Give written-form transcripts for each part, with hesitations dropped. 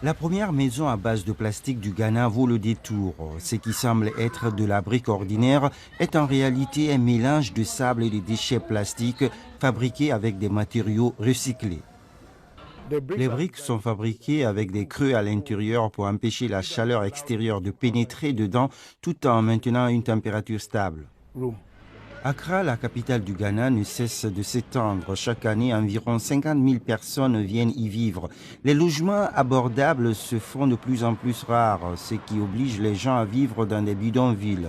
La première maison à base de plastique du Ghana vaut le détour. Ce qui semble être de la brique ordinaire est en réalité un mélange de sable et de déchets plastiques fabriqués avec des matériaux recyclés. Les briques sont fabriquées avec des creux à l'intérieur pour empêcher la chaleur extérieure de pénétrer dedans tout en maintenant une température stable. Accra, la capitale du Ghana, ne cesse de s'étendre. Chaque année, environ 50 000 personnes viennent y vivre. Les logements abordables se font de plus en plus rares, ce qui oblige les gens à vivre dans des bidonvilles.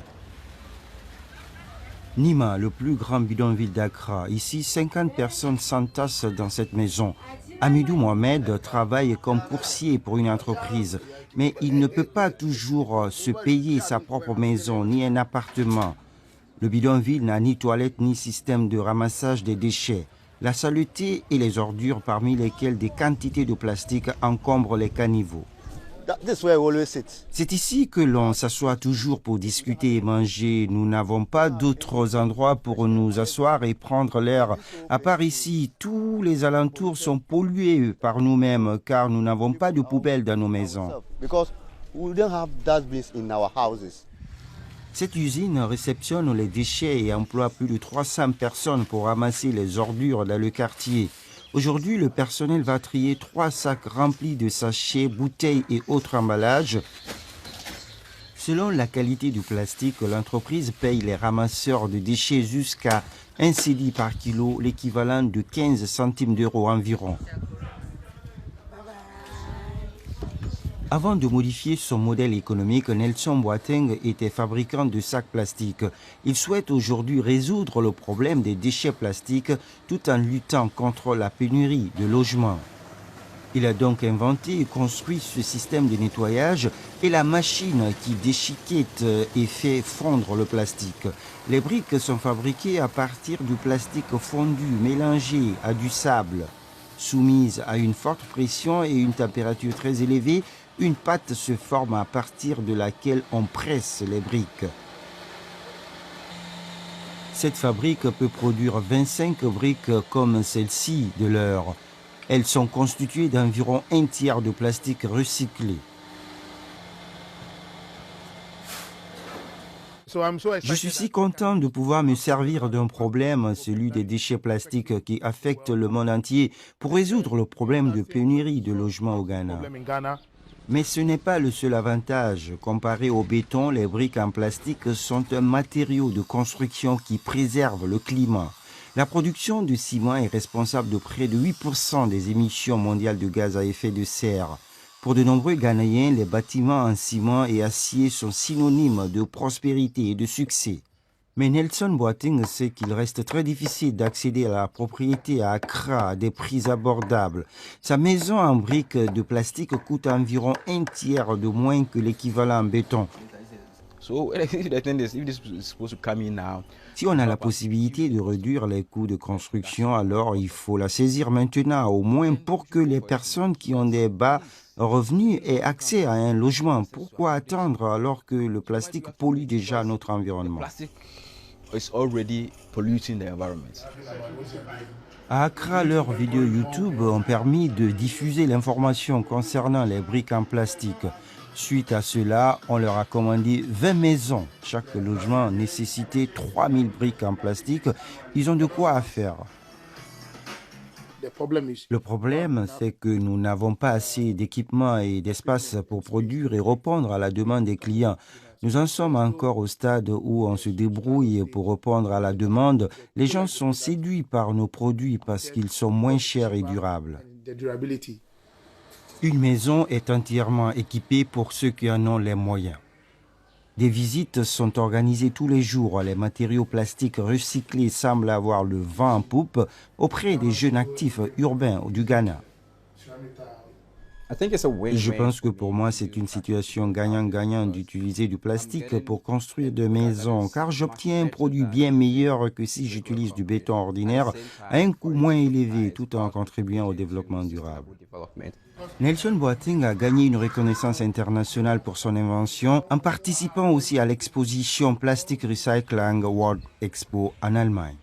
Nima, le plus grand bidonville d'Accra. Ici, 50 personnes s'entassent dans cette maison. Amidou Mohamed travaille comme coursier pour une entreprise, mais il ne peut pas toujours se payer sa propre maison ni un appartement. Le bidonville n'a ni toilette ni système de ramassage des déchets. La saleté et les ordures parmi lesquelles des quantités de plastique encombrent les caniveaux. C'est ici que l'on s'assoit toujours pour discuter et manger. Nous n'avons pas d'autres endroits pour nous asseoir et prendre l'air. À part ici, tous les alentours sont pollués par nous-mêmes car nous n'avons pas de poubelles dans nos maisons. Cette usine réceptionne les déchets et emploie plus de 300 personnes pour ramasser les ordures dans le quartier. Aujourd'hui, le personnel va trier 3 sacs remplis de sachets, bouteilles et autres emballages. Selon la qualité du plastique, l'entreprise paye les ramasseurs de déchets jusqu'à 1 cedi par kilo, l'équivalent de 15 centimes d'euros environ. Avant de modifier son modèle économique, Nelson Boateng était fabricant de sacs plastiques. Il souhaite aujourd'hui résoudre le problème des déchets plastiques tout en luttant contre la pénurie de logements. Il a donc inventé et construit ce système de nettoyage et la machine qui déchiquette et fait fondre le plastique. Les briques sont fabriquées à partir du plastique fondu mélangé à du sable. Soumise à une forte pression et une température très élevée, une pâte se forme à partir de laquelle on presse les briques. Cette fabrique peut produire 25 briques comme celle-ci de l'heure. Elles sont constituées d'environ un tiers de plastique recyclé. Je suis si content de pouvoir me servir d'un problème, celui des déchets plastiques qui affectent le monde entier, pour résoudre le problème de pénurie de logements au Ghana. Mais ce n'est pas le seul avantage. Comparé au béton, les briques en plastique sont un matériau de construction qui préserve le climat. La production de ciment est responsable de près de 8% des émissions mondiales de gaz à effet de serre. Pour de nombreux Ghanéens, les bâtiments en ciment et acier sont synonymes de prospérité et de succès. Mais Nelson Boateng sait qu'il reste très difficile d'accéder à la propriété à Accra à des prix abordables. Sa maison en briques de plastique coûte environ un tiers de moins que l'équivalent en béton. Si on a la possibilité de réduire les coûts de construction, alors il faut la saisir maintenant, au moins pour que les personnes qui ont des bas revenus aient accès à un logement. Pourquoi attendre alors que le plastique pollue déjà notre environnement? À Accra, leurs vidéos YouTube ont permis de diffuser l'information concernant les briques en plastique. Suite à cela, on leur a commandé 20 maisons. Chaque logement nécessitait 3000 briques en plastique. Ils ont de quoi à faire. Le problème, c'est que nous n'avons pas assez d'équipements et d'espace pour produire et répondre à la demande des clients. Nous en sommes encore au stade où on se débrouille pour répondre à la demande. Les gens sont séduits par nos produits parce qu'ils sont moins chers et durables. Une maison est entièrement équipée pour ceux qui en ont les moyens. Des visites sont organisées tous les jours. Les matériaux plastiques recyclés semblent avoir le vent en poupe auprès des jeunes actifs urbains du Ghana. Je pense que pour moi, c'est une situation gagnant-gagnant d'utiliser du plastique pour construire des maisons, car j'obtiens un produit bien meilleur que si j'utilise du béton ordinaire à un coût moins élevé, tout en contribuant au développement durable. Nelson Boateng a gagné une reconnaissance internationale pour son invention en participant aussi à l'exposition Plastic Recycling World Expo en Allemagne.